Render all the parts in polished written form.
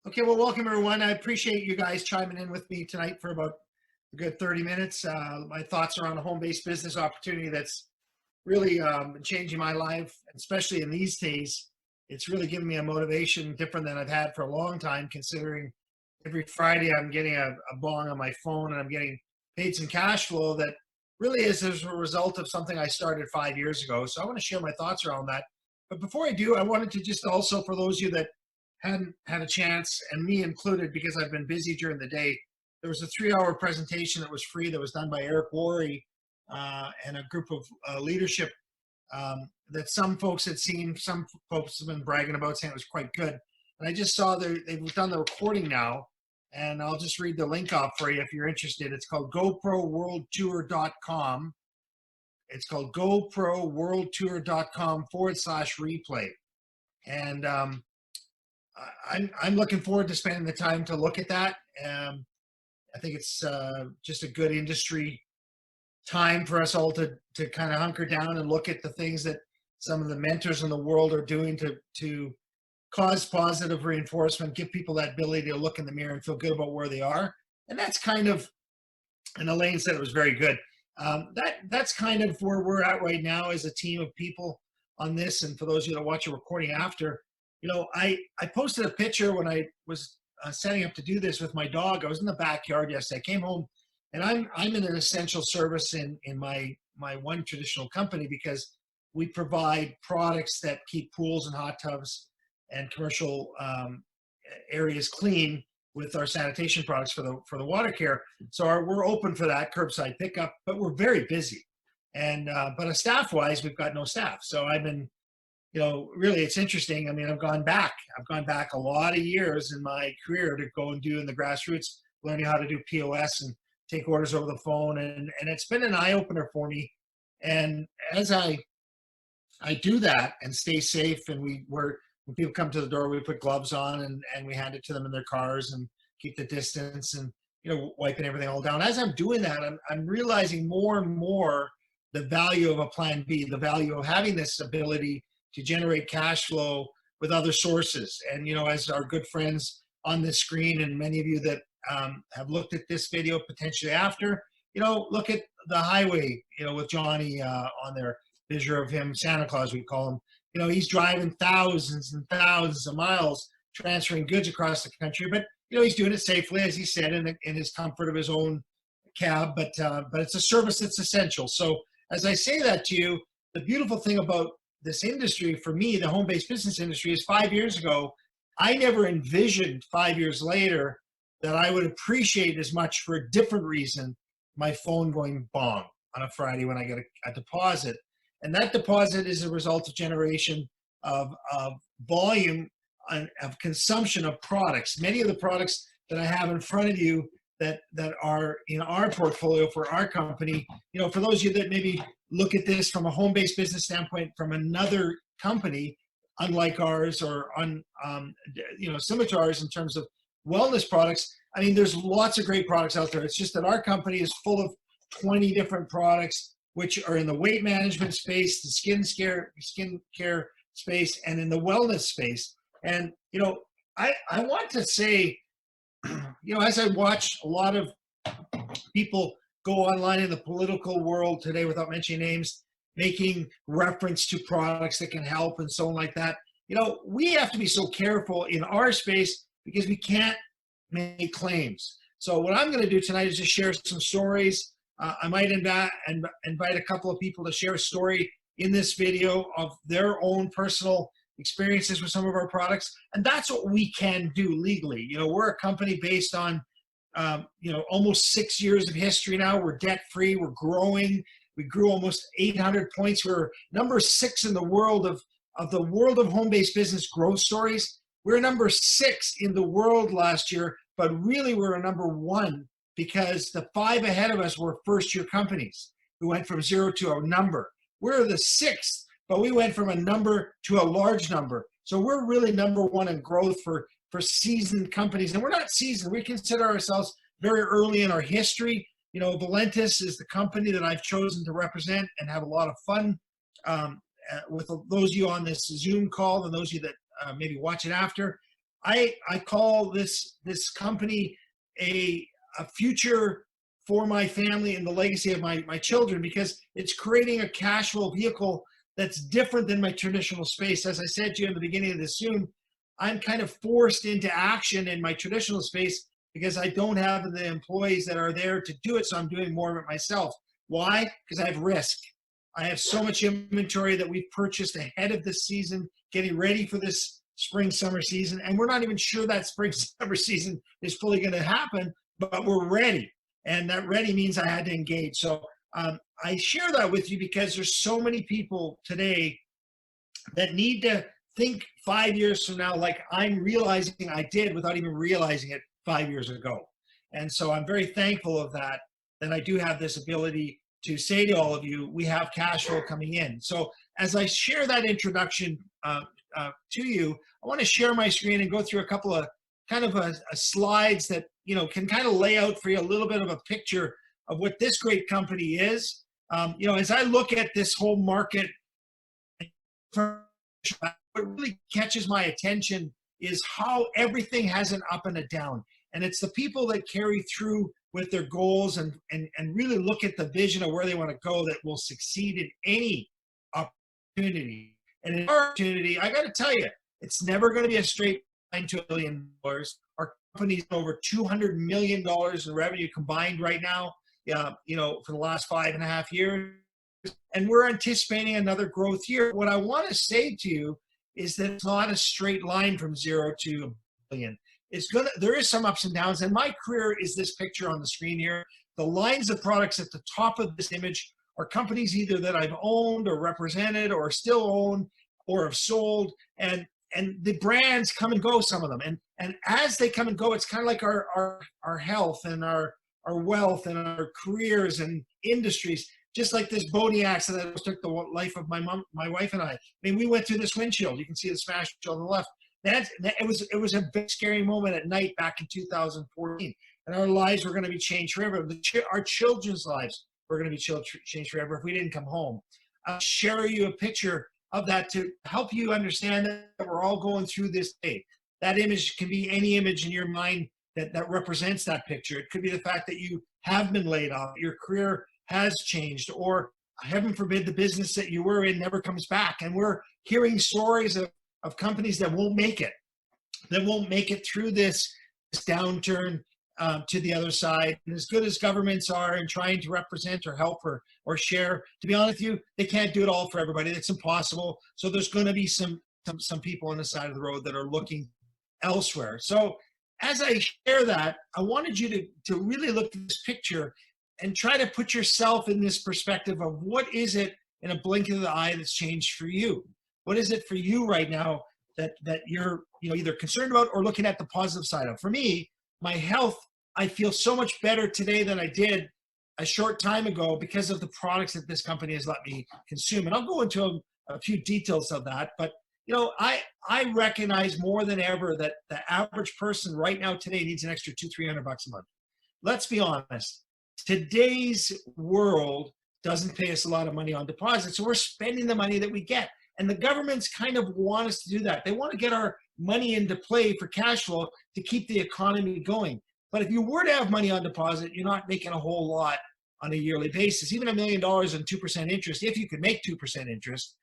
Okay, well, welcome everyone. I appreciate you guys chiming in with me tonight for about a good 30 minutes. My thoughts are on a home-based business opportunity that's really changing my life, especially in these days. It's really given me a motivation different than I've had for a long time, considering every Friday I'm getting a bong on my phone and I'm getting paid some cash flow that really is as a result of something I started 5 years ago. So I want to share my thoughts around that. But before I do, I wanted to just also, for those of you that hadn't had a chance, and me included because I've been busy during the day, there was a 3-hour presentation that was free that was done by Eric Worre and a group of leadership that some folks had seen, some folks have been bragging about, saying it was quite good. And I just saw they've done the recording now, and I'll just read the link off for you if you're interested. It's called GoProWorldTour.com. It's called GoProWorldTour.com/replay. And I'm looking forward to spending the time to look at that. I think it's just a good industry time for us all to kind of hunker down and look at the things that some of the mentors in the world are doing to cause positive reinforcement, give people that ability to look in the mirror and feel good about where they are. And that's kind of, and Elaine said it was very good. That's kind of where we're at right now as a team of people on this. And for those of you that watch a recording after, I posted a picture when I was setting up to do this with my dog. I was in the backyard yesterday. I came home, and I'm in an essential service in my one traditional company because we provide products that keep pools and hot tubs and commercial areas clean with our sanitation products for the water care. So we're open for that curbside pickup, but we're very busy. And but staff-wise, we've got no staff. So I've been, really, it's interesting. I mean, I've gone back a lot of years in my career to go and do in the grassroots, learning how to do POS and take orders over the phone. And it's been an eye-opener for me. And as I do that and stay safe, and when people come to the door, we put gloves on and we hand it to them in their cars and keep the distance and, wiping everything all down. As I'm doing that, I'm realizing more and more the value of a plan B, the value of having this ability to generate cash flow with other sources. And, as our good friends on this screen and many of you that have looked at this video potentially after, look at the highway, with Johnny on there, picture of him, Santa Claus, we call him. He's driving thousands and thousands of miles, transferring goods across the country, but, he's doing it safely, as he said, in his comfort of his own cab, but it's a service that's essential. So as I say that to you, the beautiful thing about this industry, for me, the home-based business industry, is 5 years ago, I never envisioned 5 years later that I would appreciate as much for a different reason my phone going bong on a Friday when I get a deposit. And that deposit is a result of generation of volume of consumption of products. Many of the products that I have in front of you that are in our portfolio for our company, for those of you that maybe look at this from a home-based business standpoint from another company, unlike ours or similar to ours in terms of wellness products, I mean, there's lots of great products out there. It's just that our company is full of 20 different products, which are in the weight management space, the skin care space, and in the wellness space. And, I want to say, as I watch a lot of people go online in the political world today, without mentioning names, making reference to products that can help and so on like that, we have to be so careful in our space because we can't make claims. So what I'm going to do tonight is just share some stories. I might invite a couple of people to share a story in this video of their own personal experiences with some of our products. And that's what we can do legally. We're a company based on, almost 6 years of history now. We're debt-free. We're growing. We grew almost 800 points. We're number 6 in the world of home-based business growth stories. We're number 6 in the world last year, but really we're a number 1 because the 5 ahead of us were first-year companies who went from 0 to a number. We're the 6th, but we went from a number to a large number. So we're really number 1 in growth for seasoned companies. And we're not seasoned. We consider ourselves very early in our history. Valentus is the company that I've chosen to represent and have a lot of fun with those of you on this Zoom call and those of you that maybe watch it after. I call this company a future for my family and the legacy of my children, because it's creating a cash flow vehicle that's different than my traditional space. As I said to you in the beginning of this Zoom, I'm kind of forced into action in my traditional space because I don't have the employees that are there to do it. So I'm doing more of it myself. Why? Because I have risk. I have so much inventory that we've purchased ahead of this season, getting ready for this spring summer season. And we're not even sure that spring summer season is fully going to happen, but we're ready. And that ready means I had to engage. So I share that with you because there's so many people today that need to think 5 years from now, like I'm realizing I did without even realizing it 5 years ago. And so I'm very thankful of that I do have this ability to say to all of you, we have cash flow coming in. So as I share that introduction to you, I want to share my screen and go through a couple of kind of a slides that, you know, can kind of lay out for you a little bit of a picture of what this great company is. You know, as I look at this whole market, what really catches my attention is how everything has an up and a down. And it's the people that carry through with their goals and really look at the vision of where they want to go that will succeed in any opportunity. And in our opportunity, I got to tell you, it's never going to be a straight line to $1 billion. Our company's over $200 million in revenue combined right now, you know, for the last 5.5 years. And we're anticipating another growth year. What I want to say to you is that it's not a straight line from 0 to $1 billion. There is some ups and downs, and my career is this picture on the screen here. The lines of products at the top of this image are companies either that I've owned or represented or still own or have sold, and the brands come and go, some of them. And as they come and go, it's kind of like our health and our wealth and our careers and industries. Just like this boating accident that took the life of my wife and I. I mean, we went through this windshield. You can see the smash on the left. It was a big scary moment at night back in 2014, and our lives were going to be changed forever. Our children's lives were going to be changed forever if we didn't come home. I'll share you a picture of that to help you understand that we're all going through this day. That image can be any image in your mind that represents that picture. It could be the fact that you have been laid off, your career has changed, or heaven forbid the business that you were in never comes back. And we're hearing stories of companies that won't make it through this downturn to the other side. And as good as governments are in trying to represent or help or share, to be honest with you, they can't do it all for everybody. It's impossible. So there's going to be some people on the side of the road that are looking elsewhere. So as I share that, I wanted you to really look at this picture and try to put yourself in this perspective of what is it in a blink of the eye that's changed for you? What is it for you right now that you're, you know, either concerned about or looking at the positive side of? For me, my health, I feel so much better today than I did a short time ago because of the products that this company has let me consume. And I'll go into a few details of that. But, you know, I recognize more than ever that the average person right now today needs an extra $200-300 a month. Let's be honest. Today's world doesn't pay us a lot of money on deposits, so we're spending the money that we get. And the governments kind of want us to do that. They want to get our money into play for cash flow to keep the economy going. But if you were to have money on deposit, you're not making a whole lot on a yearly basis. Even $1 million and 2% interest, if you could make 2% interest,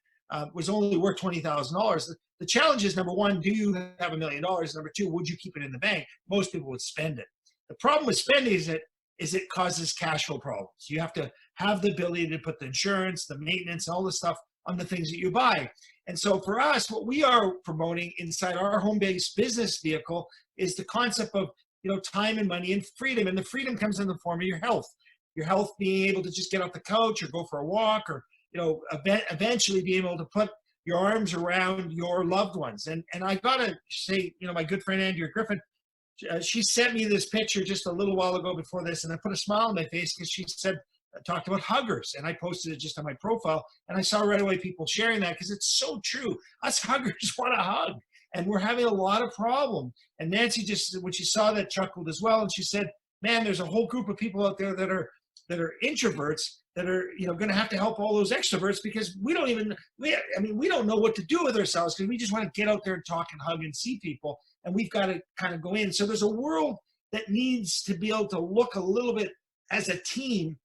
was only worth $20,000. The challenge is, number one, do you have $1 million? Number two, would you keep it in the bank? Most people would spend it. The problem with spending is it causes cash flow problems. You have to have the ability to put the insurance, the maintenance, all the stuff on the things that you buy. And so for us, what we are promoting inside our home-based business vehicle is the concept of, you know, time and money and freedom. And the freedom comes in the form of your health. Your health being able to just get off the couch or go for a walk, or, you know, eventually being able to put your arms around your loved ones. And I gotta say, you know, my good friend Andrea Griffin, she sent me this picture just a little while ago before this, and I put a smile on my face because she talked about huggers, and I posted it just on my profile, and I saw right away people sharing that because it's so true. Us huggers want a hug, and we're having a lot of problem. And Nancy, just when she saw that, chuckled as well, and she said, man, there's a whole group of people out there that are introverts that are, you know, going to have to help all those extroverts because we don't know what to do with ourselves because we just want to get out there and talk and hug and see people. and we've got to kind of go in. So there's a world that needs to be able to look a little bit as a team.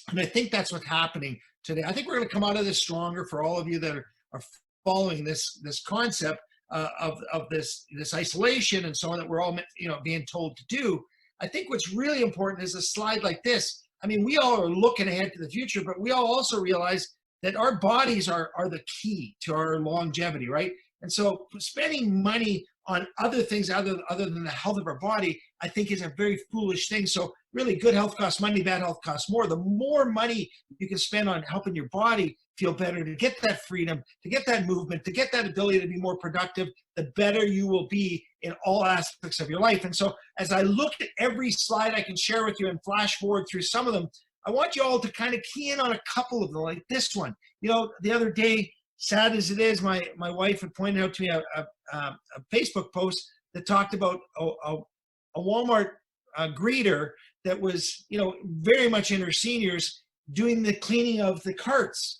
And I think that's what's happening today. I think we're going to come out of this stronger for all of you that are following this concept of this isolation and so on that we're all being told to do. I think what's really important is a slide like this. I mean, we all are looking ahead to the future, but we all also realize that our bodies are the key to our longevity, right? And so spending money on other things other than the health of our body, I think is a very foolish thing. So really, good health costs money, bad health costs more. The more money you can spend on helping your body feel better, to get that freedom, to get that movement, to get that ability to be more productive, the better you will be in all aspects of your life. And so as I look at every slide I can share with you and flash forward through some of them, I want you all to kind of key in on a couple of them, like this one. The other day, sad as it is, my wife had pointed out to me a Facebook post that talked about a Walmart greeter that was, very much in her seniors, doing the cleaning of the carts,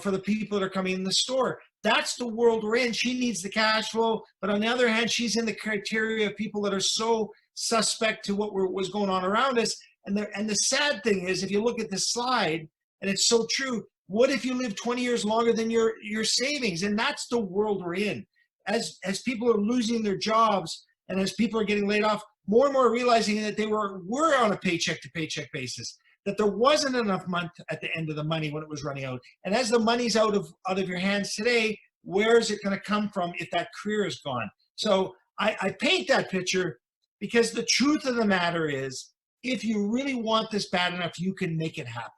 for the people that are coming in the store. That's the world we're in. She needs the cash flow, but on the other hand, she's in the criteria of people that are so suspect to what was going on around us. And the sad thing is, if you look at this slide, and it's so true, what if you live 20 years longer than your savings? And that's the world we're in. As people are losing their jobs and as people are getting laid off, more and more realizing that they were on a paycheck to paycheck basis, that there wasn't enough month at the end of the money when it was running out. And as the money's out of your hands today, where is it going to come from if that career is gone? So I paint that picture because the truth of the matter is, if you really want this bad enough, you can make it happen.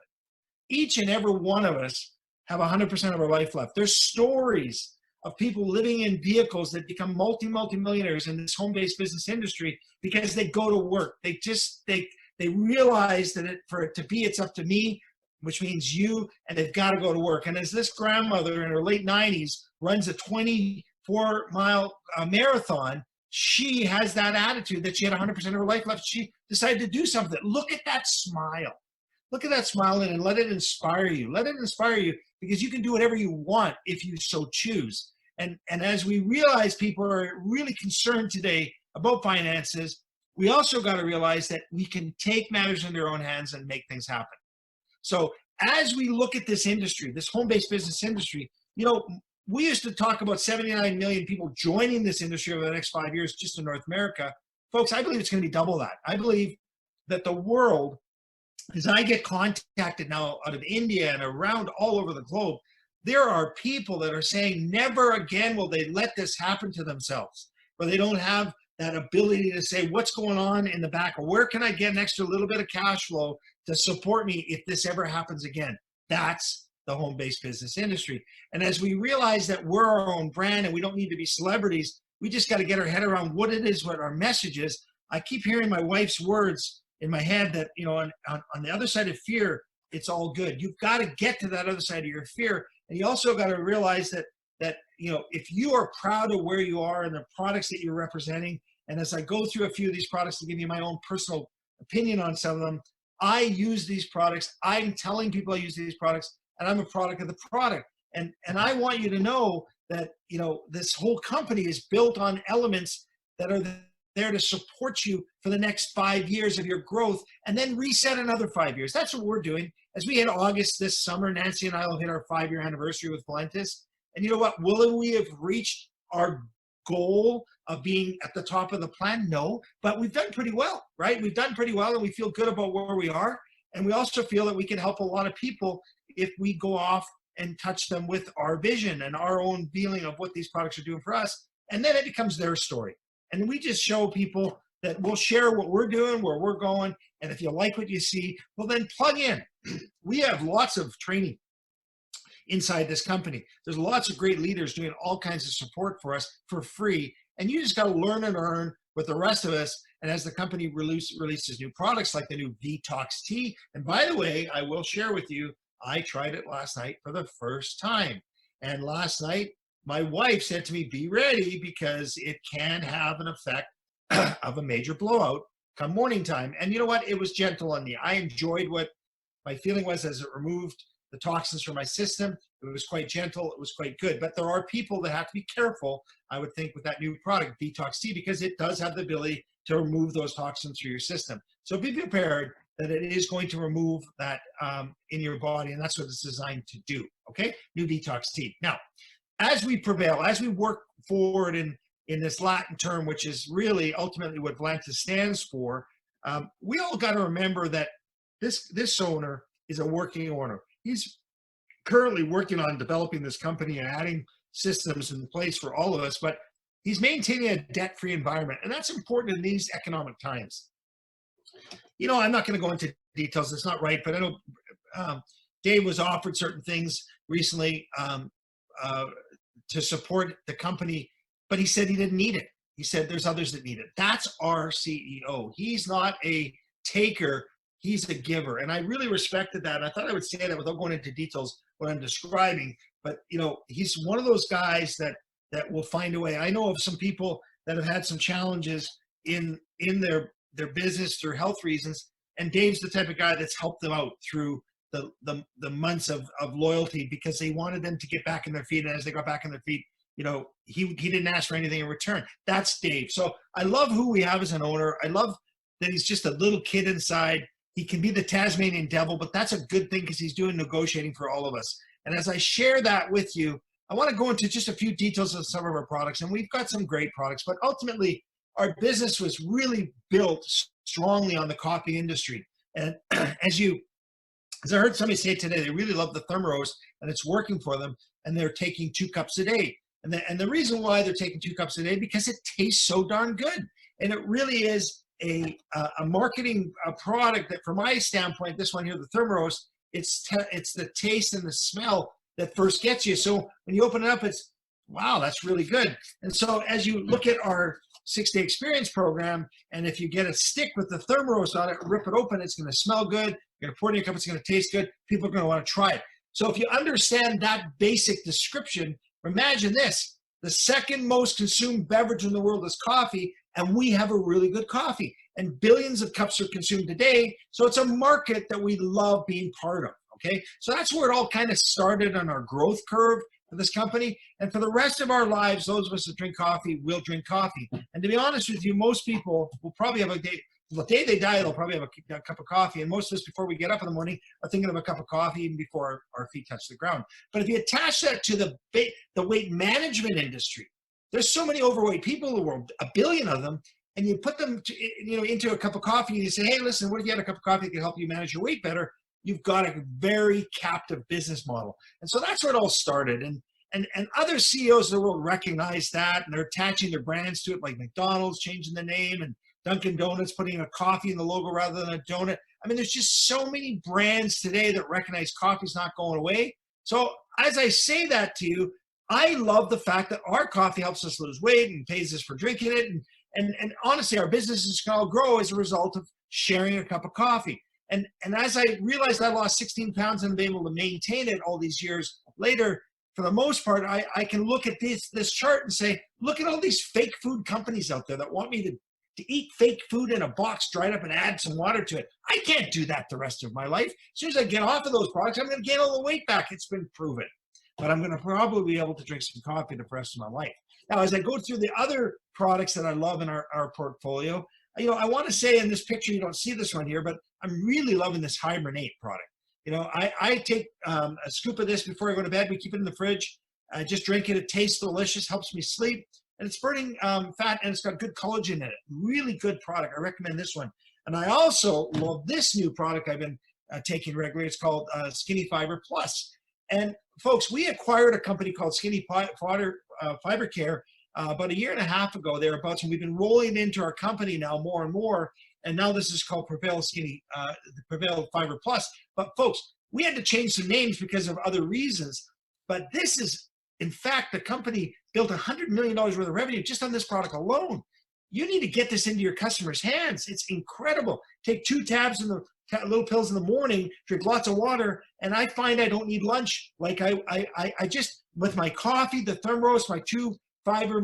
Each and every one of us have 100% of our life left. There's stories of people living in vehicles that become multi-millionaires in this home-based business industry because they go to work. They realize that for it to be, it's up to me, which means you, and they've got to go to work. And as this grandmother in her late 90s runs a 24-mile marathon, she has that attitude that she had 100% of her life left. She decided to do something. Look at that smile. Look at that smile and let it inspire you. Let it inspire you because you can do whatever you want if you so choose. And as we realize people are really concerned today about finances, we also got to realize that we can take matters into our own hands and make things happen. So as we look at this industry, this home-based business industry, we used to talk about 79 million people joining this industry over the next 5 years just in North America. Folks, I believe it's going to be double that. I believe that the world, as I get contacted now out of India and around all over the globe, there are people that are saying never again will they let this happen to themselves, where they don't have that ability to say what's going on in the back, or where can I get an extra little bit of cash flow to support me if this ever happens again. That's the home-based business industry. And as we realize that we're our own brand and we don't need to be celebrities, we just got to get our head around what it is, what our message is. I keep hearing my wife's words in my head that, on the other side of fear, it's all good. You've got to get to that other side of your fear. And you also got to realize that if you are proud of where you are and the products that you're representing, and as I go through a few of these products to give you my own personal opinion on some of them, I use these products. I'm telling people I use these products, and I'm a product of the product. And I want you to know that, this whole company is built on elements that are there to support you for the next 5 years of your growth, and then reset another 5 years. That's what we're doing. As we hit August this summer, Nancy and I will hit our 5-year anniversary with Valentus. And you know what? Will we have reached our goal of being at the top of the plan? No, but we've done pretty well, right? We've done pretty well, and we feel good about where we are. And we also feel that we can help a lot of people if we go off and touch them with our vision and our own feeling of what these products are doing for us. And then it becomes their story. And we just show people that we'll share what we're doing, where we're going. And if you like what you see, well, then plug in. We have lots of training inside this company. There's lots of great leaders doing all kinds of support for us for free. And you just got to learn and earn with the rest of us. And as the company releases new products like the new Detox Tea, and by the way, I will share with you, I tried it last night for the first time. And last night, my wife said to me, be ready because it can have an effect of a major blowout come morning time. And you know what? It was gentle on me. I enjoyed what my feeling was as it removed the toxins from my system. It was quite gentle. It was quite good. But there are people that have to be careful, I would think, with that new product, Detox Tea, because it does have the ability to remove those toxins through your system. So be prepared that it is going to remove that in your body, and that's what it's designed to do, okay? New Detox Tea. Now, as we prevail, as we work forward in this Latin term, which is really ultimately what Valentus stands for, we all got to remember that this owner is a working owner. He's currently working on developing this company and adding systems in place for all of us, but he's maintaining a debt-free environment, and that's important in these economic times. You know, I'm not going to go into details. It's not right, but I know Dave was offered certain things recently to support the company, but he said he didn't need it. He said there's others that need it. That's our CEO. He's not a taker. He's a giver. And I really respected that. I thought I would say that without going into details what I'm describing. But, you know, he's one of those guys that will find a way. I know of some people that have had some challenges in their business through health reasons. And Dave's the type of guy that's helped them out through the months of loyalty, because they wanted them to get back on their feet. And as they got back on their feet, you know, he didn't ask for anything in return. That's Dave. So I love who we have as an owner. I love that he's just a little kid inside. He can be the Tasmanian devil, but that's a good thing because he's doing negotiating for all of us. And as I share that with you, I want to go into just a few details of some of our products. And we've got some great products, but ultimately our business was really built strongly on the coffee industry. And as I heard somebody say today, they really love the Thermaros and it's working for them, and they're taking 2 cups a day. And the reason why they're taking 2 cups a day, because it tastes so darn good. And it really is a marketing product that, from my standpoint, this one here, the Thermaros, it's the taste and the smell that first gets you. So when you open it up, it's, wow, that's really good. And so as you look at our 6-day experience program, and if you get a stick with the Thermaros on it, rip it open, it's going to smell good. You're going to pour it in your cup, it's going to taste good. People are going to want to try it. So if you understand that basic description, imagine this: the second most consumed beverage in the world is coffee, and we have a really good coffee. And billions of cups are consumed today, so it's a market that we love being part of, okay? So that's where it all kind of started on our growth curve for this company. And for the rest of our lives, those of us that drink coffee will drink coffee. And to be honest with you, most people will probably have the day they die, they'll probably have a cup of coffee. And most of us, before we get up in the morning, are thinking of a cup of coffee even before our feet touch the ground. But if you attach that to the weight management industry, there's so many overweight people in the world, 1 billion of them, and you put them into a cup of coffee and you say, hey, listen, what if you had a cup of coffee that can help you manage your weight better? You've got a very captive business model. And so that's where it all started. And other CEOs of the world recognize that, and they're attaching their brands to it, like McDonald's changing the name, and Dunkin' Donuts putting a coffee in the logo rather than a donut. I mean, there's just so many brands today that recognize coffee's not going away. So as I say that to you, I love the fact that our coffee helps us lose weight and pays us for drinking it. And honestly, our business is going to grow as a result of sharing a cup of coffee. And as I realized I lost 16 pounds and been able to maintain it all these years later, for the most part, I can look at this chart and say, look at all these fake food companies out there that want me to eat fake food in a box dried up and add some water to it. I can't do that the rest of my life. As soon as I get off of those products, I'm going to gain all the weight back. It's been proven. But I'm going to probably be able to drink some coffee the rest of my life. Now, as I go through the other products that I love in our portfolio, I want to say in this picture, you don't see this one here, but I'm really loving this Hibernate product. I take a scoop of this before I go to bed. We keep it in the fridge. I just drink it. It tastes delicious, helps me sleep. And it's burning fat, and it's got good collagen in it. Really good product. I recommend this one. And I also love this new product I've been taking regularly. It's called Skinny Fiber Plus. And folks, we acquired a company called Skinny Fiber Care about 1.5 years ago, thereabouts, and we've been rolling into our company now more and more. And now this is called Prevail Fiber Plus. But folks, we had to change some names because of other reasons. But this is, in fact, the company built $100 million worth of revenue just on this product alone. You need to get this into your customers' hands. It's incredible. Take 2 tabs in the little pills in the morning, drink lots of water, and I find I don't need lunch. Like I just, with my coffee, the Thermos, my 2 fiber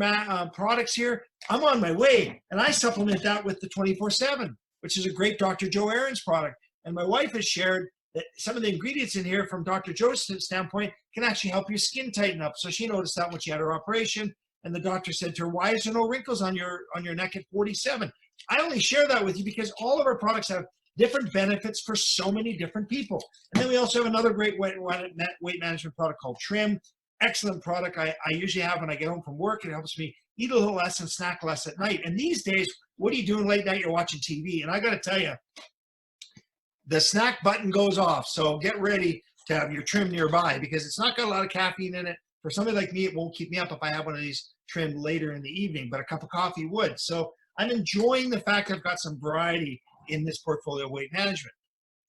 products here, I'm on my way. And I supplement that with the 24/7, which is a great Dr. Joe Aaron's product. And my wife has shared that some of the ingredients in here from Dr. Joseph's standpoint can actually help your skin tighten up. So she noticed that when she had her operation, and the doctor said to her, why is there no wrinkles on your neck at 47? I only share that with you because all of our products have different benefits for so many different people. And then we also have another great weight management product called Trim. Excellent product I usually have when I get home from work. It helps me eat a little less and snack less at night. And these days, what are you doing late night? You're watching TV. And I got to tell you, the snack button goes off. So get ready to have your Trim nearby because it's not got a lot of caffeine in it. For somebody like me, it won't keep me up if I have one of these Trim later in the evening, but a cup of coffee would. So I'm enjoying the fact I've got some variety in this portfolio of weight management.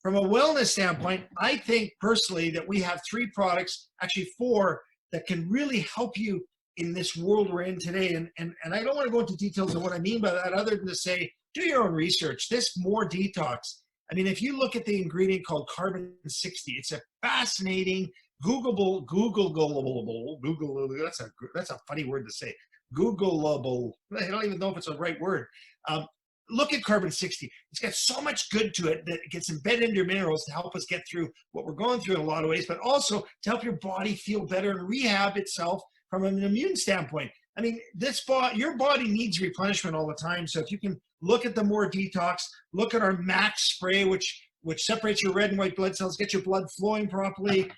From a wellness standpoint, I think personally that we have 3 products, actually 4, that can really help you in this world we're in today. And I don't want to go into details of what I mean by that other than to say, do your own research. This more detox. I mean, if you look at the ingredient called carbon 60, it's a fascinating Googleable, that's a funny word to say. Googleable, I don't even know if it's the right word. Look at carbon 60. It's got so much good to it that it gets embedded into your minerals to help us get through what we're going through in a lot of ways, but also to help your body feel better and rehab itself from an immune standpoint. I mean, your body needs replenishment all the time. So if you can look at the more detox, look at our Max spray, which separates your red and white blood cells, get your blood flowing properly.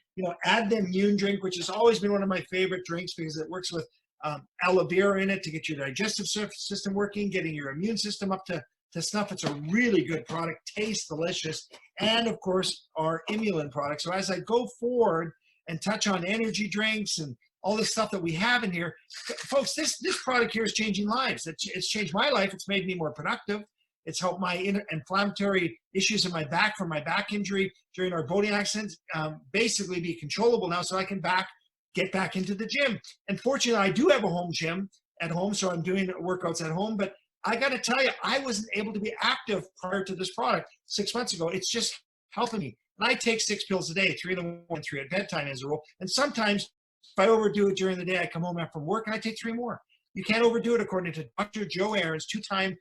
Add the immune drink, which has always been one of my favorite drinks because it works with aloe vera in it to get your digestive system working, getting your immune system up to snuff. It's a really good product, tastes delicious. And of course, our Immulin product. So as I go forward and touch on energy drinks and all this stuff that we have in here, folks, this product here is changing lives. It's changed my life. It's made me more productive. It's helped my inflammatory issues in my back from my back injury during our boating accidents basically be controllable now, so I can get back into the gym. And fortunately, I do have a home gym at home, so I'm doing workouts at home. But I got to tell you, I wasn't able to be active prior to this product 6 months ago. It's just helping me. And I take 6 pills a day, 3 in the morning and 3 at bedtime as a rule. And sometimes if I overdo it during the day, I come home after work and I take 3 more. You can't overdo it, according to Dr. Joe Aarons, 2-time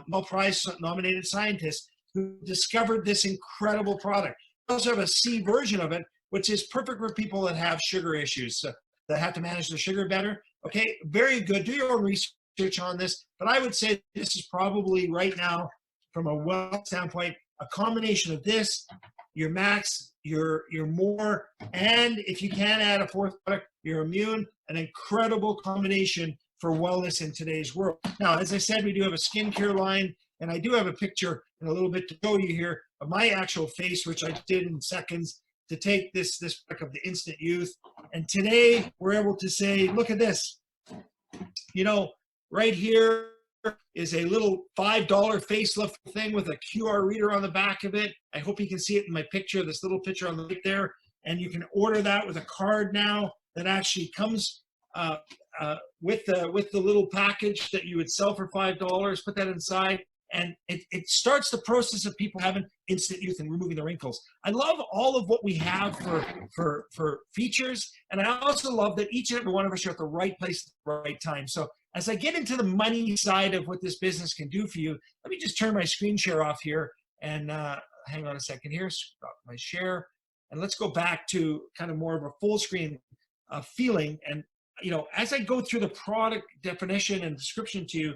Nobel Prize nominated scientist who discovered this incredible product. We also have a C version of it, which is perfect for people that have sugar issues, that have to manage their sugar better. Okay, very good. Do your own research on this. But I would say this is probably right now, from a wellness standpoint, a combination of this, your Max, your more, and if you can add a 4th product, your Immune, an incredible combination for wellness in today's world. Now, as I said, we do have a skincare line, and I do have a picture in a little bit to show you here of my actual face, which I did in seconds to take this back of the Instant Youth. And today we're able to say, look at this. Right here is a little $5 facelift thing with a QR reader on the back of it. I hope you can see it in my picture, this little picture on the right there. And you can order that with a card now that actually comes with the little package that you would sell for $5. Put that inside, and it starts the process of people having instant youth and removing the wrinkles. I love all of what we have for features, and I also love that each and every one of us are at the right place at the right time. So as I get into the money side of what this business can do for you, let me just turn my screen share off here and hang on a second here, stop my share, and let's go back to kind of more of a full screen feeling. And as I go through the product definition and description to you,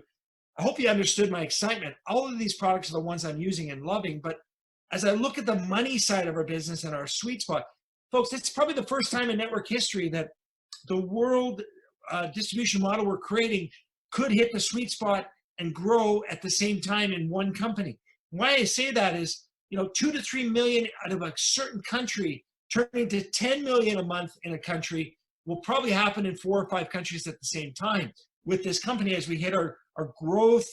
I hope you understood my excitement. All of these products are the ones I'm using and loving, but as I look at the money side of our business and our sweet spot, folks, it's probably the first time in network history that the world distribution model we're creating could hit the sweet spot and grow at the same time in one company. Why I say that is, 2 to 3 million out of a certain country turning to 10 million a month in a country will probably happen in 4 or 5 countries at the same time with this company as we hit our growth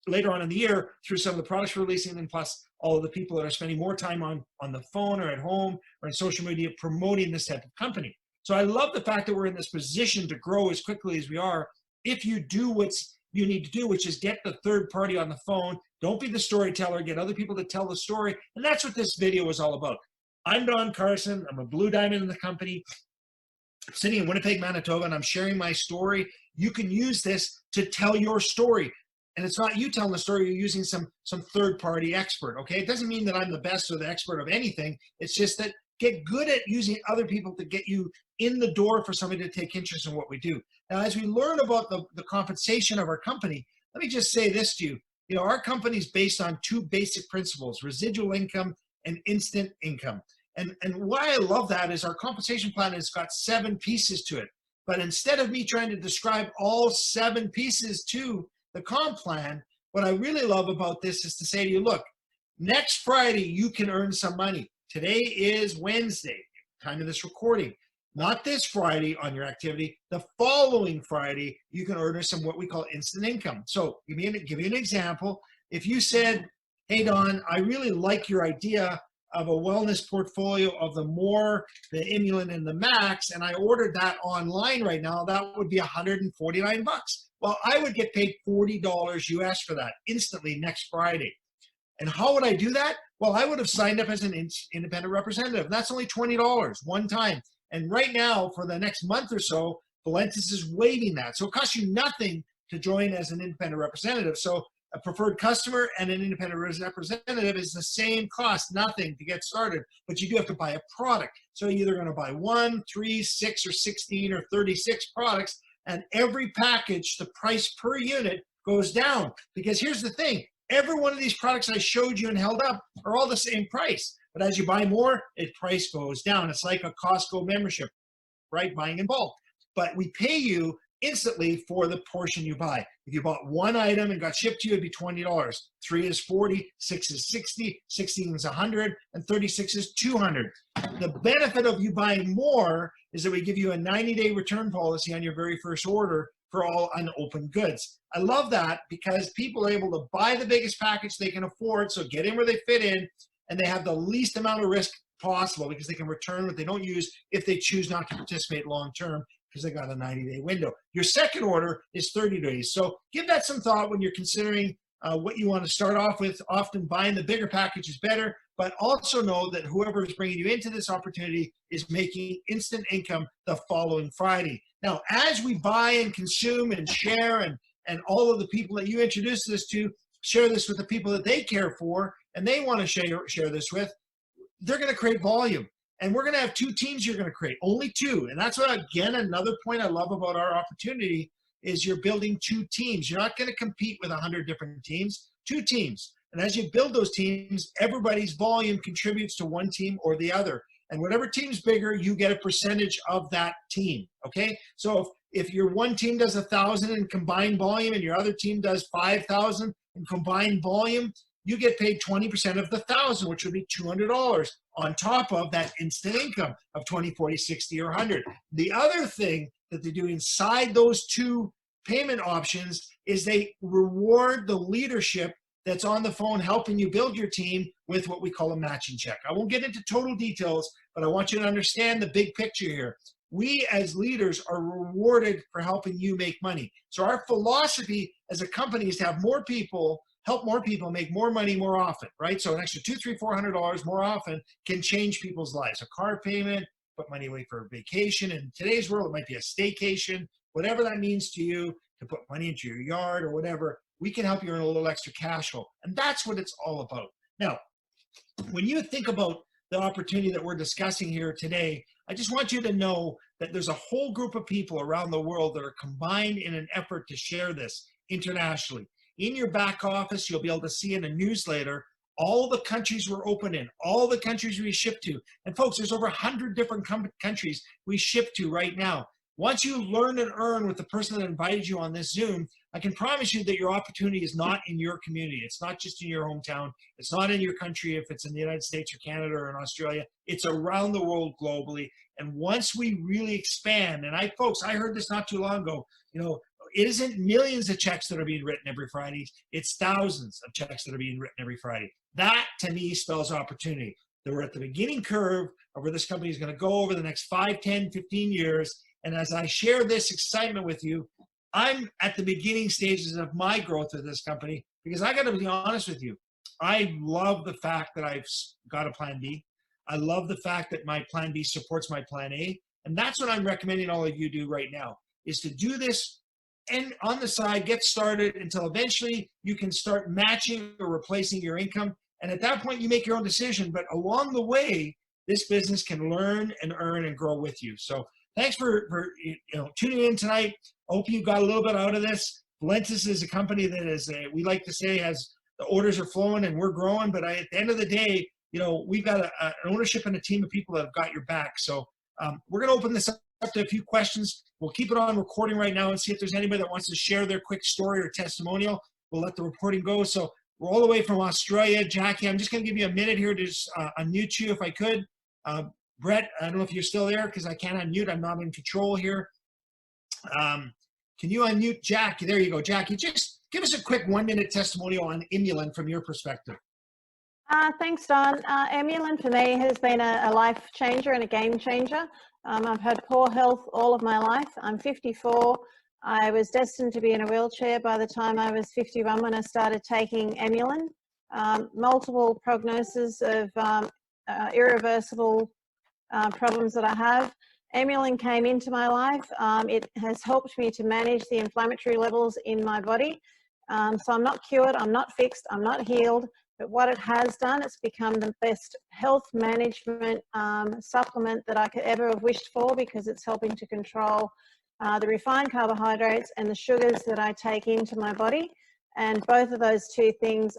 later on in the year through some of the products we're releasing, and plus all of the people that are spending more time on the phone or at home or on social media promoting this type of company. So I love the fact that we're in this position to grow as quickly as we are if you do what you need to do, which is get the third party on the phone. Don't be the storyteller, get other people to tell the story. And that's what this video is all about. I'm Don Carson. I'm a blue diamond in the company. I'm sitting in Winnipeg, Manitoba, and I'm sharing my story. You can use this to tell your story. And it's not you telling the story, you're using some third-party expert, okay? It doesn't mean that I'm the best or the expert of anything. It's just that get good at using other people to get you in the door for somebody to take interest in what we do. Now, as we learn about the compensation of our company, let me just say this to you. You know, our company is based on two basic principles: residual income and instant income. And why I love that is our compensation plan has got 7 pieces to it. But instead of me trying to describe all 7 pieces to the comp plan, what I really love about this is to say to you, look, next Friday you can earn some money. Today is Wednesday, time of this recording. Not this Friday on your activity. The following Friday, you can earn some what we call instant income. So give you an example. If you said, hey, Don, I really like your idea of a wellness portfolio of the more, the Immulin, and the Max, and I ordered that online right now, that would be $149. Well, I would get paid $40 US for that instantly next Friday. And how would I do that? Well, I would have signed up as an independent representative. And that's only $20 one time. And right now, for the next month or so, Valentus is waiving that. So it costs you nothing to join as an independent representative. So a preferred customer and an independent representative is the same cost, nothing to get started, but you do have to buy a product. So you're either going to buy 1, 3, 6, or 16, or 36 products, and every package, the price per unit goes down. Because here's the thing, every one of these products I showed you and held up are all the same price. But as you buy more, its price goes down. It's like a Costco membership, right? Buying in bulk. But we pay you instantly for the portion you buy. If you bought one item and got shipped to you, it'd be $20. 3 is 40, 6 is 60, 16 is 100, and 36 is 200. The benefit of you buying more is that we give you a 90-day return policy on your very first order for all unopened goods. I love that because people are able to buy the biggest package they can afford, so get in where they fit in, and they have the least amount of risk possible because they can return what they don't use if they choose not to participate long-term because they got a 90-day window. Your second order is 30 days. So give that some thought when you're considering what you want to start off with. Often buying the bigger package is better, but also know that whoever is bringing you into this opportunity is making instant income the following Friday. Now, as we buy and consume and share, and all of the people that you introduce this to, share this with the people that they care for and they want to share this with, they're going to create volume. And we're going to have 2 teams you're going to create, only 2. And that's what, again, another point I love about our opportunity is you're building 2 teams. You're not going to compete with 100 different teams, 2 teams. And as you build those teams, everybody's volume contributes to one team or the other. And whatever team's bigger, you get a percentage of that team, okay? So if your one team does 1,000 in combined volume and your other team does 5,000 in combined volume, you get paid 20% of the 1,000, which would be $200 on top of that instant income of 20, 40, 60, or 100. The other thing that they do inside those 2 payment options is they reward the leadership that's on the phone helping you build your team with what we call a matching check. I won't get into total details, but I want you to understand the big picture here. We as leaders are rewarded for helping you make money. So our philosophy as a company is to have more people, help more people make more money more often, right? So an extra $200, $300, $400 more often can change people's lives. A car payment, put money away for a vacation. In today's world, it might be a staycation, whatever that means to you, to put money into your yard or whatever. We can help you earn a little extra cash flow. And that's what it's all about. Now, when you think about the opportunity that we're discussing here today, I just want you to know that there's a whole group of people around the world that are combined in an effort to share this internationally. In your back office, you'll be able to see in a newsletter all the countries we're open in, all the countries we ship to. And folks, there's over 100 different countries we ship to right now. Once you learn and earn with the person that invited you on this Zoom, I can promise you that your opportunity is not in your community. It's not just in your hometown. It's not in your country if it's in the United States or Canada or in Australia. It's around the world globally. And once we really expand, and folks, I heard this not too long ago, it isn't millions of checks that are being written every Friday. It's thousands of checks that are being written every Friday. That, to me, spells opportunity. That we're at the beginning curve of where this company is going to go over the next 5, 10, 15 years. And as I share this excitement with you, I'm at the beginning stages of my growth with this company because I got to be honest with you. I love the fact that I've got a plan B. I love the fact that my plan B supports my plan A. And that's what I'm recommending all of you do right now, is to do this and on the side, get started until eventually you can start matching or replacing your income. And at that point, you make your own decision. But along the way, this business can learn and earn and grow with you. So thanks for tuning in tonight. I hope you got a little bit out of this. Valentus is a company that is, we like to say, has the orders are flowing and we're growing. But at the end of the day, we've got an ownership and a team of people that have got your back. So we're going to open this up to a few questions. We'll keep it on recording right now and see if there's anybody that wants to share their quick story or testimonial. We'll let the recording go. So we're all the way from Australia. Jackie, I'm just going to give you a minute here to just unmute you if I could. Brett, I don't know if you're still there because I can't unmute. I'm not in control here. Can you unmute Jackie? There you go. Jackie, just give us a quick 1-minute testimonial on Imulin from your perspective. Thanks, Don. Imulin for me has been a life changer and a game changer. I've had poor health all of my life. I'm 54. I was destined to be in a wheelchair by the time I was 51 when I started taking Imulin. Multiple prognoses of irreversible problems that I have. Imulin came into my life. It has helped me to manage the inflammatory levels in my body. So I'm not cured, I'm not fixed, I'm not healed. But what it has done, it's become the best health management supplement that I could ever have wished for, because it's helping to control the refined carbohydrates and the sugars that I take into my body. And both of those two things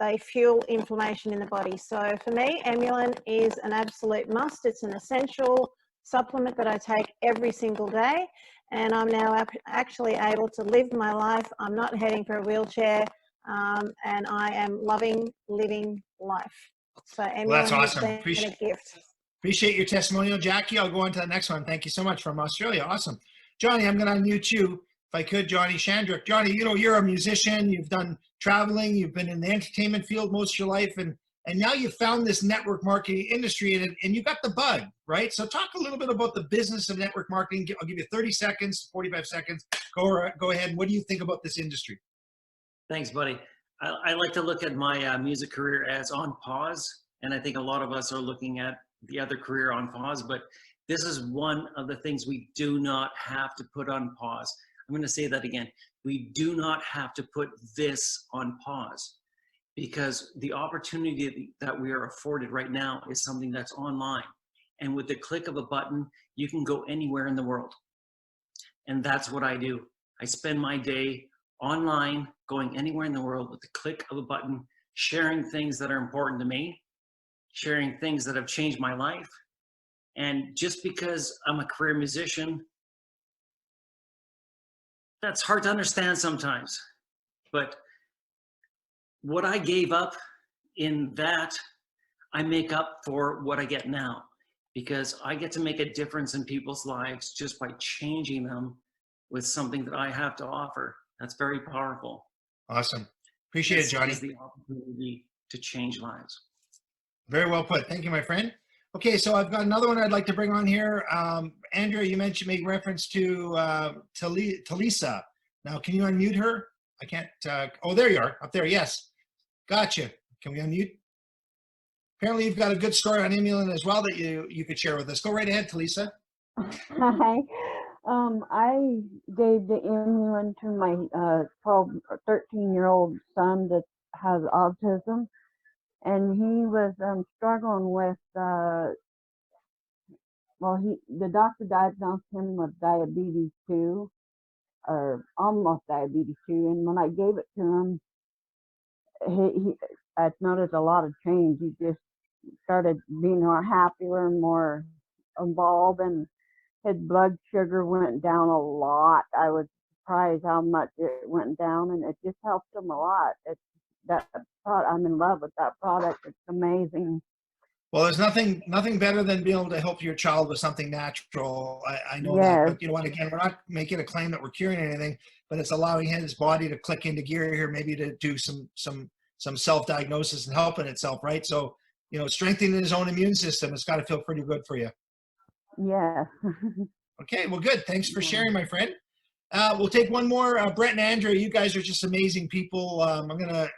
they fuel inflammation in the body. So for me, Imulin is an absolute must. It's an essential supplement that I take every single day. And I'm now actually able to live my life. I'm not heading for a wheelchair. And I am loving living life. So Imulin, well, that's awesome. A gift. Appreciate your testimonial, Jackie. I'll go on to the next one. Thank you so much from Australia. Awesome. Johnny, I'm going to unmute you if I could. Johnny Shandrick. Johnny, you're a musician. You've done traveling. You've been in the entertainment field most of your life. And now you've found this network marketing industry and you got the bug, right? So talk a little bit about the business of network marketing. I'll give you 30 seconds, 45 seconds. Go ahead. What do you think about this industry? Thanks, buddy. I like to look at my music career as on pause, and I think a lot of us are looking at the other career on pause, but this is one of the things we do not have to put on pause. I'm going to say that again. We do not have to put this on pause, because the opportunity that we are afforded right now is something that's online. And with the click of a button, you can go anywhere in the world. And that's what I do. I spend my day online, going anywhere in the world with the click of a button, sharing things that are important to me, sharing things that have changed my life. And just because I'm a career musician, that's hard to understand sometimes. But what I gave up in that, I make up for what I get now, because I get to make a difference in people's lives just by changing them with something that I have to offer. That's very powerful. Awesome. Appreciate it, Johnny. This is the opportunity to change lives. Very well put. Thank you, my friend. Okay, so I've got another one I'd like to bring on here. Andrea, you mentioned, make reference to Talisa. Now, can you unmute her? I can't. Oh, there you are. Up there. Yes. Gotcha. Can we unmute? Apparently, you've got a good story on Imulin as well that you could share with us. Go right ahead, Talisa. Hi. I gave the Imulin to my 12 or 13-year-old son that has autism, and he was struggling with, the doctor diagnosed him with diabetes 2, or almost diabetes 2, and when I gave it to him, I noticed a lot of change. He just started being more happier and more involved, and his blood sugar went down a lot. I was surprised how much it went down, and it just helped him a lot. I'm in love with that product. It's amazing. Well, there's nothing better than being able to help your child with something natural. I know Yes. that, but you know what? Again, we're not making a claim that we're curing anything, but it's allowing his body to click into gear here, maybe to do some self-diagnosis and helping itself, right? So, strengthening his own immune system, it's got to feel pretty good for you. Yes. Okay, well, good. Thanks for sharing, my friend. We'll take one more. Brett and Andrea, you guys are just amazing people. I'm going to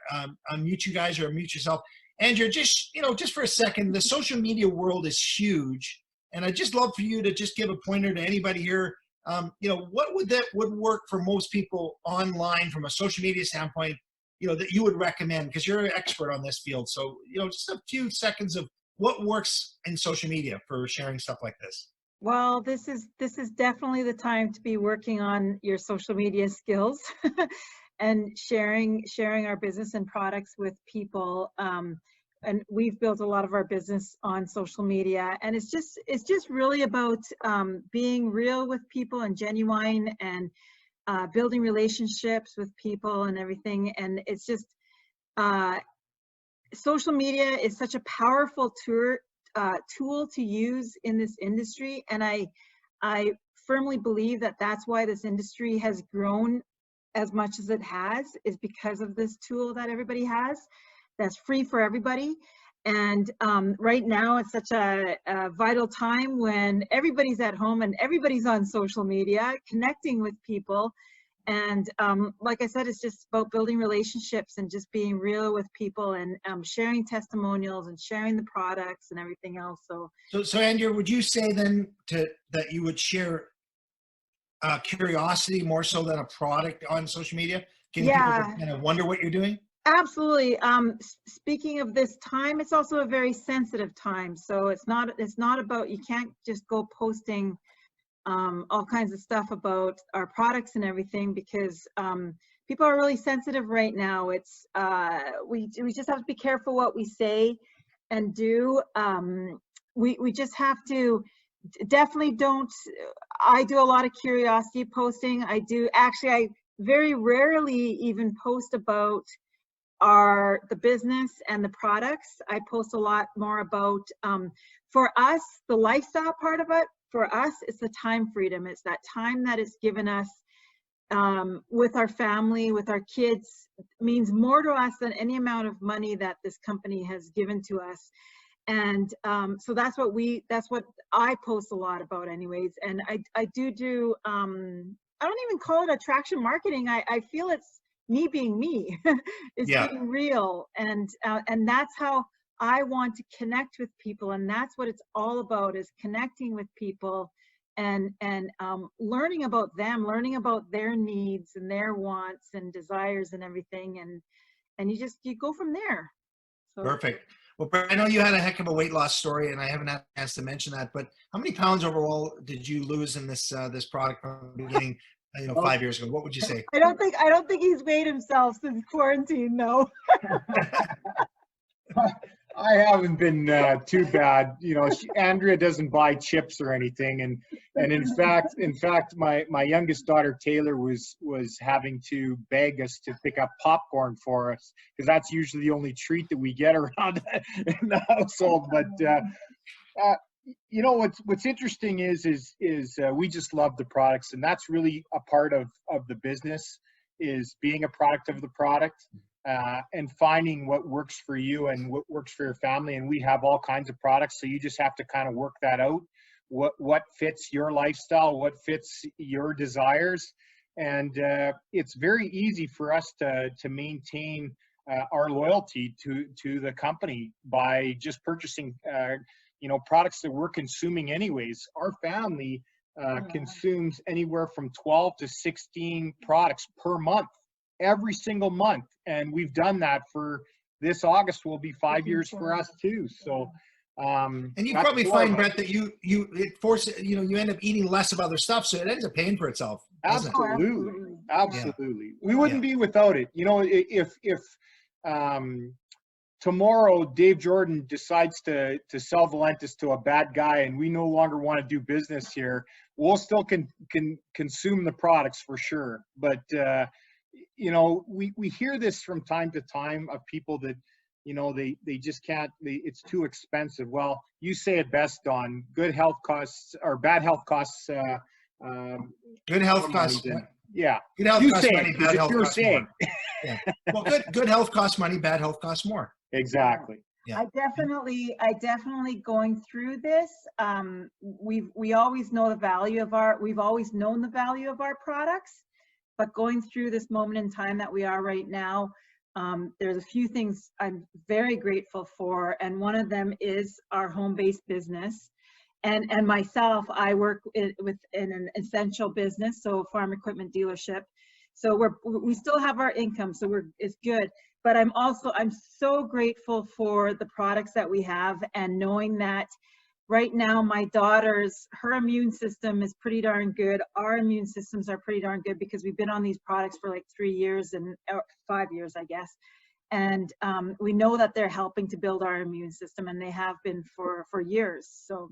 unmute you guys, or mute yourself. Andrea, just for a second, the social media world is huge. And I'd just love for you to just give a pointer to anybody here what would work for most people online from a social media standpoint, that you would recommend, because you're an expert on this field. So, just a few seconds of what works in social media for sharing stuff like this. Well, this is definitely the time to be working on your social media skills and sharing our business and products with people. And we've built a lot of our business on social media, and it's just really about being real with people and genuine, and building relationships with people and everything. And it's just social media is such a powerful tool to use in this industry, and I firmly believe that that's why this industry has grown as much as it has, is because of this tool that everybody has that's free for everybody. And right now it's such a vital time when everybody's at home and everybody's on social media connecting with people. And like I said, it's just about building relationships and just being real with people, and sharing testimonials and sharing the products and everything else. So Andrew, would you say then that you would share curiosity more so than a product on social media? Getting people to kind of wonder what you're doing? Absolutely. Speaking of this time, it's also a very sensitive time. So it's not about, you can't just go posting all kinds of stuff about our products and everything, because people are really sensitive right now. It's we just have to be careful what we say and do. We just have to definitely don't. I do a lot of curiosity posting. I very rarely even post about the business and the products. I post a lot more about, for us, the lifestyle part of it. For us, it's the time freedom. It's that time that it's given us with our family, with our kids, means more to us than any amount of money that this company has given to us. And so that's what I post a lot about anyways. And I do, I don't even call it attraction marketing. I feel it's me being me. It's being real. And that's how I want to connect with people, and that's what it's all about, is connecting with people and learning about them, learning about their needs and their wants and desires and everything, and you go from there. So. Perfect. Well, I know you had a heck of a weight loss story, and I haven't had a chance to mention that, but how many pounds overall did you lose in this product from the beginning, 5 years ago? What would you say? I don't think he's weighed himself since quarantine, no. I haven't been too bad. Andrea doesn't buy chips or anything, and in fact, my youngest daughter Taylor was having to beg us to pick up popcorn for us, because that's usually the only treat that we get around in the household. But what's interesting is we just love the products, and that's really a part of the business, is being a product of the product. And finding what works for you and what works for your family. And we have all kinds of products, so you just have to kind of work that out. What fits your lifestyle, what fits your desires. And it's very easy for us to maintain our loyalty to the company by just purchasing products that we're consuming anyways. Our family consumes anywhere from 12 to 16 products per month, every single month. And we've done that for this August will be 5 years for us too. So and you probably find, Brett, that you end up eating less of other stuff, so it ends up paying for itself. Absolutely. We wouldn't be without it. If tomorrow Dave Jordan decides to sell Valentus to a bad guy and we no longer want to do business here, we'll still can consume the products for sure. But we hear this from time to time of people that, they just can't, it's too expensive. Well, you say it best, Don. Good health costs, or bad health costs. Good health costs. Yeah. Good health you costs say money, it, bad health you're costs saying. more. Yeah. Well, good health costs money, bad health costs more. Exactly. Yeah. I definitely going through this. We always know the value of we've always known the value of our products, but going through this moment in time that we are right now, there's a few things I'm very grateful for, and one of them is our home-based business. And myself, I work in an essential business, so farm equipment dealership. So we still have our income, so it's good. But I'm so grateful for the products that we have, and knowing that right now my her immune system is pretty darn good. Our immune systems are pretty darn good because we've been on these products for like 3 years and 5 years, I guess. And we know that they're helping to build our immune system, and they have been for years. So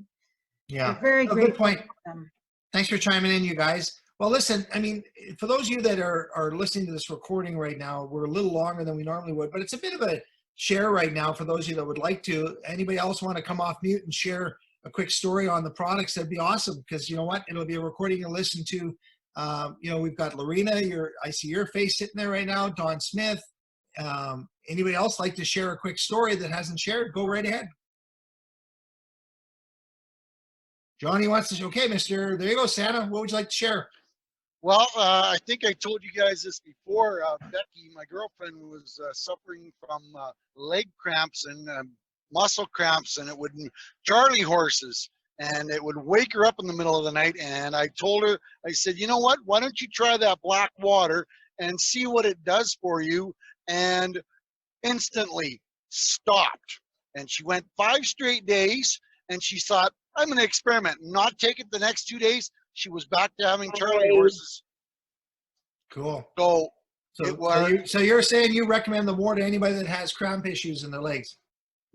Yeah, we're very grateful. good point. for them. Thanks for chiming in, you guys. Well, listen, I mean, for those of you that are listening to this recording right now, we're a little longer than we normally would, but it's a bit of a share right now for those of you that would like to. Anybody else want to come off mute and share a quick story on the products? That'd be awesome, because you know what? It'll be a recording you'll listen to. You know, we've got Lorena, I see your face sitting there right now, Don Smith. Anybody else like to share a quick story that hasn't shared? Go right ahead. Johnny wants to, okay, there you go, Santa. What would you like to share? Well, I think I told you guys this before. Becky, my girlfriend, was suffering from leg cramps and muscle cramps, and it would Charlie horses, and it would wake her up in the middle of the night. And I told her, I said, you know what? Why don't you try that black water and see what it does for you? And instantly stopped. And she went 5 straight days, and she thought, I'm going to experiment, not take it the next 2 days. She was back to having Charlie horses. Cool. So it was. So you're saying you recommend the water to anybody that has cramp issues in their legs?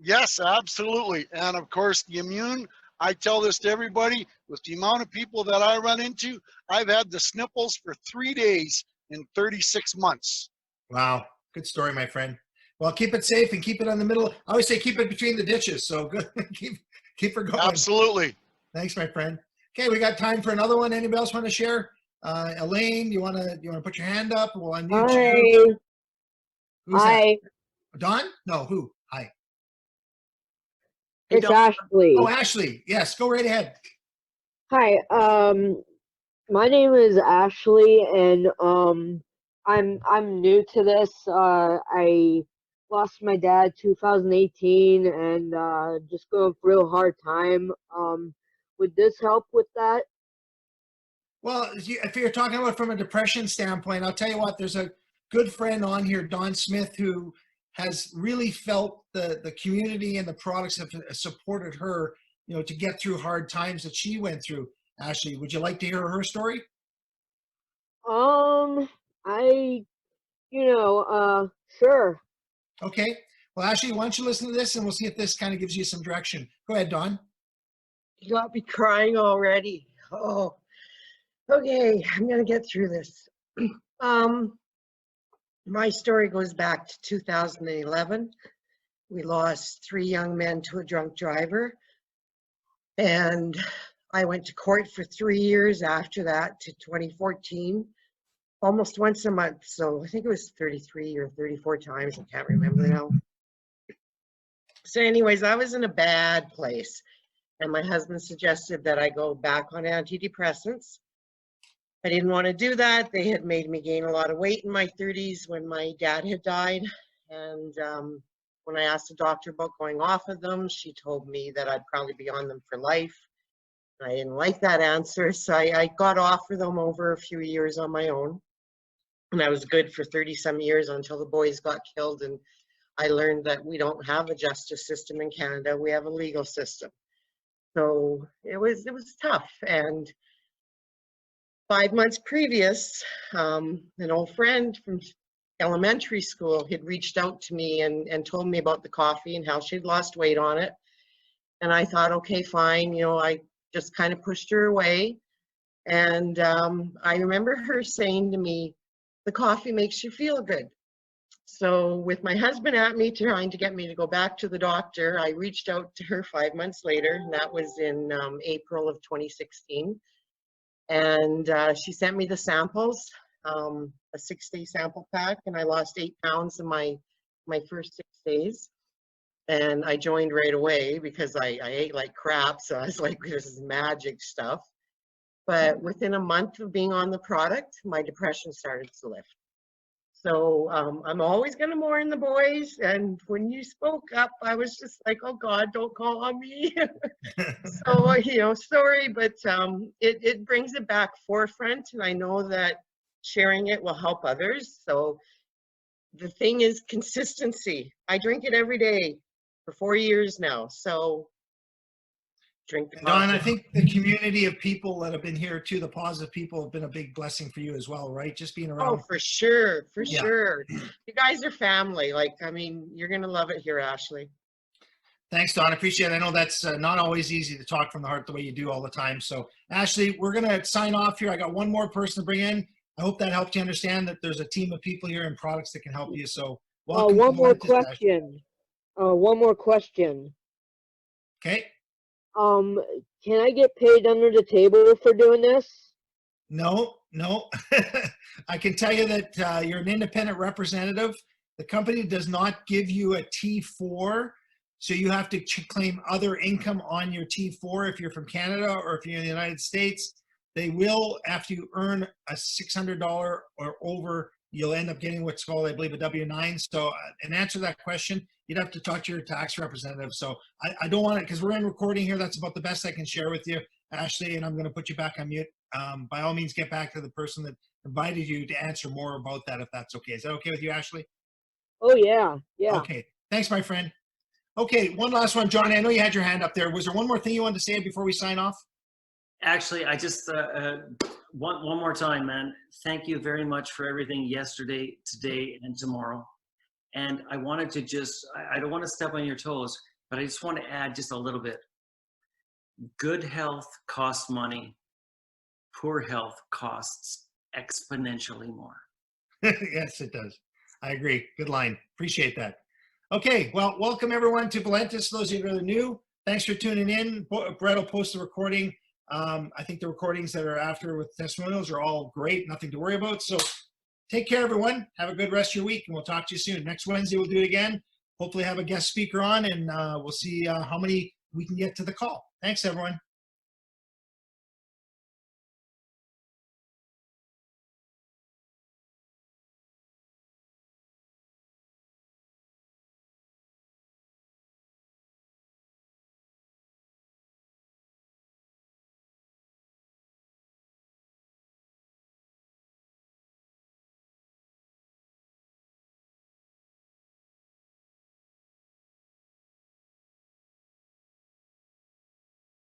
Yes, absolutely. And of course, the immune, I tell this to everybody, with the amount of people that I run into, I've had the sniffles for 3 days in 36 months. Wow. Good story, my friend. Well, keep it safe and keep it on the middle. I always say keep it between the ditches. So good. keep her going. Absolutely. Thanks, my friend. Okay, we got time for another one. Anybody else want to share? Elaine, you want to put your hand up? We'll unmute you. Who's Hi. that? Don? No, who? Hi. It's Ashley. Oh, Ashley. Yes, go right ahead. Hi. My name is Ashley, and I'm new to this. I lost my dad 2018, and just going through a real hard time. Would this help with that? Well, if you're talking about from a depression standpoint, I'll tell you what, there's a good friend on here, Don Smith, who has really felt the community and the products have supported her, you know, to get through hard times that she went through. Ashley, would you like to hear her story? Sure. Okay. Well, Ashley, why don't you listen to this and we'll see if this kind of gives you some direction. Go ahead, Don. You got me crying already. Oh, okay. I'm going to get through this. My story goes back to 2011. We lost 3 young men to a drunk driver. And I went to court for 3 years after that to 2014, almost once a month. So I think it was 33 or 34 times. I can't remember now. So anyways, I was in a bad place. And my husband suggested that I go back on antidepressants. I didn't want to do that. They had made me gain a lot of weight in my 30s when my dad had died. And when I asked the doctor about going off of them, she told me that I'd probably be on them for life. And I didn't like that answer, so I got off of them over a few years on my own. And I was good for 30-some years until the boys got killed. And I learned that we don't have a justice system in Canada. We have a legal system. So it was tough. And 5 months previous, an old friend from elementary school had reached out to me and told me about the coffee and how she'd lost weight on it. And I thought, okay, fine. You know, I just kind of pushed her away. And I remember her saying to me, the coffee makes you feel good. So with my husband at me trying to get me to go back to the doctor, I reached out to her 5 months later, and that was in April of 2016. And she sent me the samples, a 6-day sample pack, and I lost 8 pounds in my first 6 days. And I joined right away because I ate like crap, so I was like, this is magic stuff. But within a month of being on the product, my depression started to lift. So I'm always going to mourn the boys. And when you spoke up, I was just like, oh God, don't call on me. So, you know, sorry, but it brings it back forefront. And I know that sharing it will help others. So the thing is consistency. I drink it every day for 4 years now. So drink the Don, I coffee. think the community of people that have been here too, the positive people, have been a big blessing for you as well, right? Just being Oh, around. for sure, for Yeah. sure. You guys are family. Like, I mean, you're gonna love it here, Ashley. Thanks, Don. I appreciate it. I know that's not always easy to talk from the heart the way you do all the time. So, Ashley, we're going to sign off here. I got one more person to bring in. I hope that helped you understand that there's a team of people here and products that can help you. So, welcome. One to more Valentus, Ashley. question. One more question. Okay. Can I get paid under the table for doing this? No. I can tell you that you're an independent representative. The company does not give you a T4. So you have to claim other income on your T4 if you're from Canada or if you're in the United States. They will, after you earn a $600 or over, you'll end up getting what's called, I believe, a W-9. So in answer to that question, you'd have to talk to your tax representative. So I don't want it, because we're in recording here. That's about the best I can share with you, Ashley, and I'm going to put you back on mute. By all means, get back to the person that invited you to answer more about that, if that's okay. Is that okay with you, Ashley? Oh, yeah. Yeah. Okay. Thanks, my friend. Okay, one last one. Johnny, I know you had your hand up there. Was there one more thing you wanted to say before we sign off? Actually, I just one more time, man. Thank you very much for everything yesterday, today, and tomorrow. And I wanted to just, I don't want to step on your toes, but I just want to add just a little bit. Good health costs money. Poor health costs exponentially more. Yes, it does. I agree. Good line. Appreciate that. Okay, well, welcome everyone to Valentus. Those of you that are new, thanks for tuning in. Brett will post the recording. I think the recordings that are after with testimonials are all great. Nothing to worry about. So take care, everyone. Have a good rest of your week, and we'll talk to you soon. Next Wednesday, we'll do it again. Hopefully have a guest speaker on, and we'll see how many we can get to the call. Thanks, everyone.